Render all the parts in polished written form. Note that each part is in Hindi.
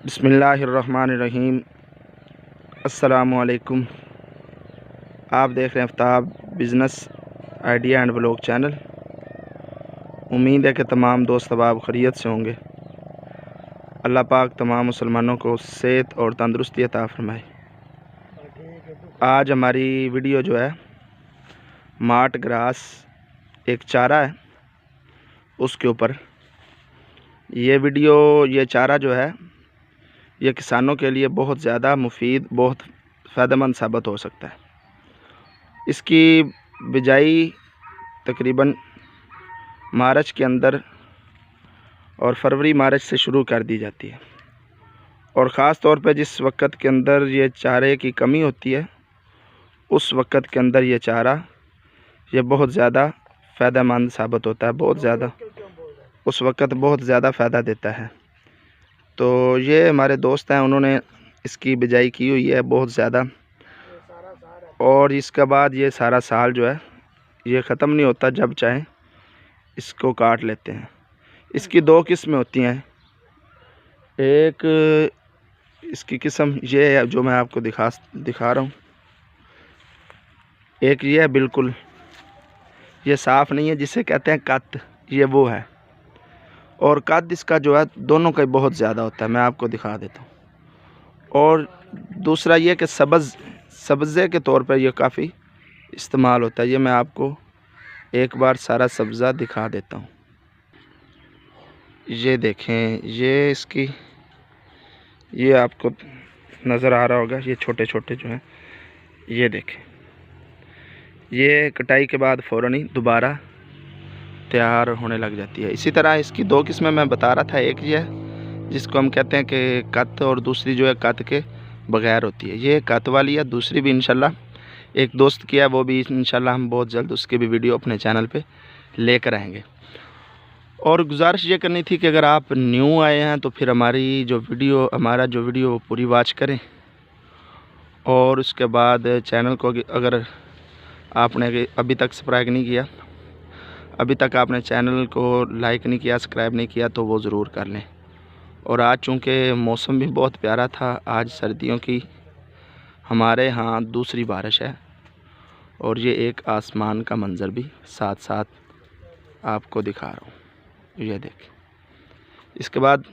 बिस्मिल्लाहिर्रहमानिर्रहीम। अस्सलामुअलैकुम। आप देख रहे हैं Aftab business idea and blog channel. उम्मीद है कि तमाम दोस्त अहबाब खैरियत से होंगे। अल्लाह पाक तमाम मुसलमानों को सेहत और तंदुरुस्ती अता फरमाए। आज हमारी वीडियो जो है मार्ट ग्रास एक चारा है उसके ऊपर। ये चारा जो है ये किसानों के लिए बहुत ज़्यादा मुफीद, बहुत फ़ायदेमंद साबित हो सकता है। इसकी बिजाई तकरीबन मार्च के अंदर और फरवरी मार्च से शुरू कर दी जाती है। और ख़ास तौर पे जिस वक्त के अंदर ये चारे की कमी होती है उस वक्त के अंदर ये चारा ये बहुत ज़्यादा फ़ायदेमंद साबित होता है, बहुत ज़्यादा उस वक्त बहुत ज़्यादा फ़ायदा देता है। तो ये हमारे दोस्त हैं, उन्होंने इसकी बिजाई की हुई है बहुत ज़्यादा। और इसके बाद ये सारा साल जो है ये ख़त्म नहीं होता, जब चाहें इसको काट लेते हैं। इसकी दो किस्में होती हैं। एक इसकी किस्म ये है जो मैं आपको दिखा रहा हूँ। एक ये है, बिल्कुल ये साफ़ नहीं है, जिसे कहते हैं कत, ये वो है। और कद इसका जो है दोनों का बहुत ज़्यादा होता है, मैं आपको दिखा देता हूँ। और दूसरा ये कि सब्ज़े के तौर पर ये काफ़ी इस्तेमाल होता है। ये मैं आपको एक बार सारा सब्ज़ा दिखा देता हूँ। ये देखें, ये इसकी ये आपको नज़र आ रहा होगा, ये छोटे छोटे जो हैं ये देखें। ये कटाई के बाद फ़ौरन ही दोबारा तैयार होने लग जाती है। इसी तरह इसकी दो किस्में मैं बता रहा था। एक ये है जिसको हम कहते हैं कि कत, और दूसरी जो है कत के बग़ैर होती है। ये कत वाली है। दूसरी भी इंशाल्लाह एक दोस्त की है, वो भी इंशाल्लाह हम बहुत जल्द उसकी भी वीडियो अपने चैनल पे लेकर आएंगे। और गुजारिश ये करनी थी कि अगर आप न्यू आए हैं तो फिर हमारा जो वीडियो वो पूरी वॉच करें। और उसके बाद चैनल को अगर आपने अभी तक सब्सक्राइब नहीं किया, अभी तक आपने चैनल को लाइक नहीं किया, सब्सक्राइब नहीं किया, तो वो ज़रूर कर लें। और आज चूँकि मौसम भी बहुत प्यारा था, आज सर्दियों की हमारे यहाँ दूसरी बारिश है। और ये एक आसमान का मंज़र भी साथ साथ आपको दिखा रहा हूँ। ये देखें। इसके बाद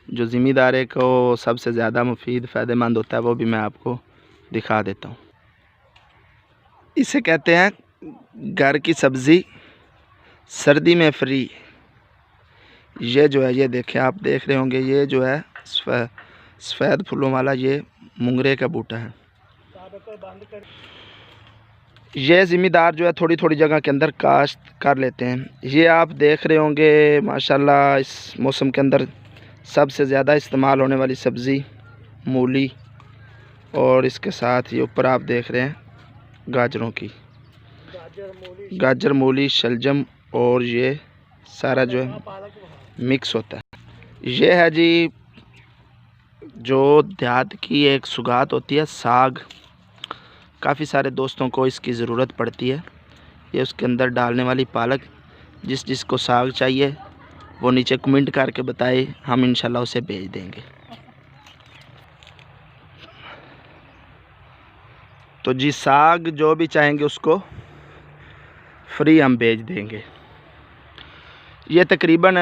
जो ज़िम्मेदार को सबसे ज़्यादा मुफीद फ़ायदेमंद होता है वो भी मैं आपको दिखा देता हूँ। इसे कहते हैं घर की सब्ज़ी सर्दी में फ्री। ये जो है, ये देखें, आप देख रहे होंगे, ये जो है सफ़ेद फूलों वाला ये मुंगरे का बूटा है। ये ज़िम्मेदार जो है थोड़ी थोड़ी जगह के अंदर काश्त कर लेते हैं। ये आप देख रहे होंगे माशाल्लाह इस मौसम के अंदर सबसे ज़्यादा इस्तेमाल होने वाली सब्ज़ी मूली, और इसके साथ ये ऊपर आप देख रहे हैं गाजरों की, गाजर, मूली, शलजम, और ये सारा जो है मिक्स होता है। ये है जी जो देहात की एक सुगात होती है, साग। काफ़ी सारे दोस्तों को इसकी ज़रूरत पड़ती है। ये उसके अंदर डालने वाली पालक, जिसको साग चाहिए वो नीचे कमेंट करके बताए, हम इंशाल्लाह उसे भेज देंगे। तो जी साग जो भी चाहेंगे उसको फ्री हम भेज देंगे। ये तकरीबन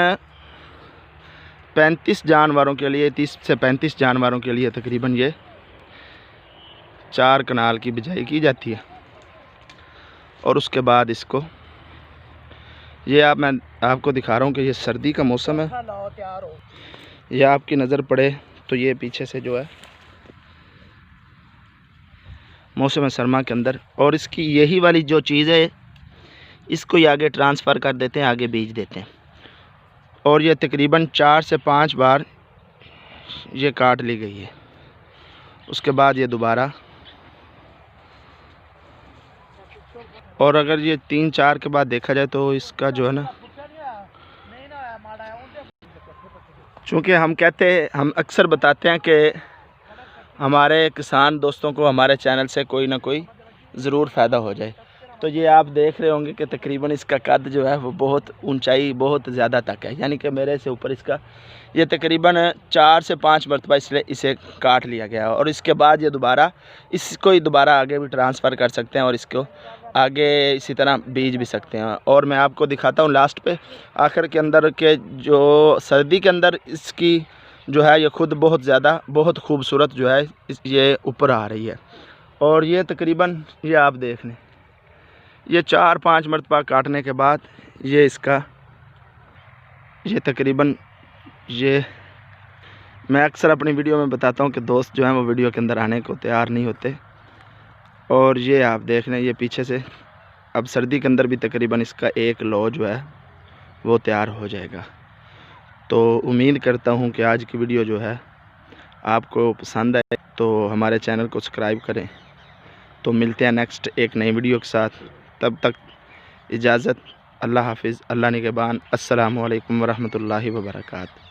35 जानवरों के लिए, 30 से 35 जानवरों के लिए तकरीबन ये 4 कनाल की बिजाई की जाती है। और उसके बाद इसको मैं आपको दिखा रहा हूँ कि ये सर्दी का मौसम है। ये आपकी नज़र पड़े तो ये पीछे से जो है मौसम सरमा के अंदर, और इसकी यही वाली जो चीज़ है इसको ये आगे ट्रांसफ़र कर देते हैं, आगे बेच देते हैं। और ये तकरीबन 4 से 5 बार ये काट ली गई है। उसके बाद ये दोबारा, और अगर ये 3-4 के बाद देखा जाए तो इसका जो है ना, चूँकि हम अक्सर बताते हैं कि हमारे किसान दोस्तों को हमारे चैनल से कोई ना कोई ज़रूर फ़ायदा हो जाए। तो ये आप देख रहे होंगे कि तकरीबन इसका कद जो है वो बहुत ऊंचाई बहुत ज़्यादा तक है, यानी कि मेरे से ऊपर इसका ये तकरीबन 4 से 5 मरतबा इसलिए इसे काट लिया गया है। और इसके बाद ये दोबारा इसको ही दोबारा आगे भी ट्रांसफ़र कर सकते हैं और इसको आगे इसी तरह बीज भी सकते हैं। और मैं आपको दिखाता हूँ लास्ट पे आखिर के अंदर के जो सर्दी के अंदर इसकी जो है ये खुद बहुत ज़्यादा बहुत खूबसूरत जो है ये ऊपर आ रही है। और ये तकरीबन ये आप देख लें, ये 4-5 मरतबा काटने के बाद ये इसका ये तकरीबन ये मैं अक्सर अपनी वीडियो में बताता हूँ कि दोस्त जो हैं वो वीडियो के अंदर आने को तैयार नहीं होते। और ये आप देख लें ये पीछे से अब सर्दी के अंदर भी तकरीबन इसका एक लौ जो है वो तैयार हो जाएगा। तो उम्मीद करता हूँ कि आज की वीडियो जो है आपको पसंद आए, तो हमारे चैनल को सब्सक्राइब करें। तो मिलते हैं नेक्स्ट एक नई वीडियो के साथ, तब तक इजाज़त, अल्लाह हाफिज़, अल्लाह निगहबान, अस्सलामु अलैकुम वरहमतुल्लाहि वबरकातुहू।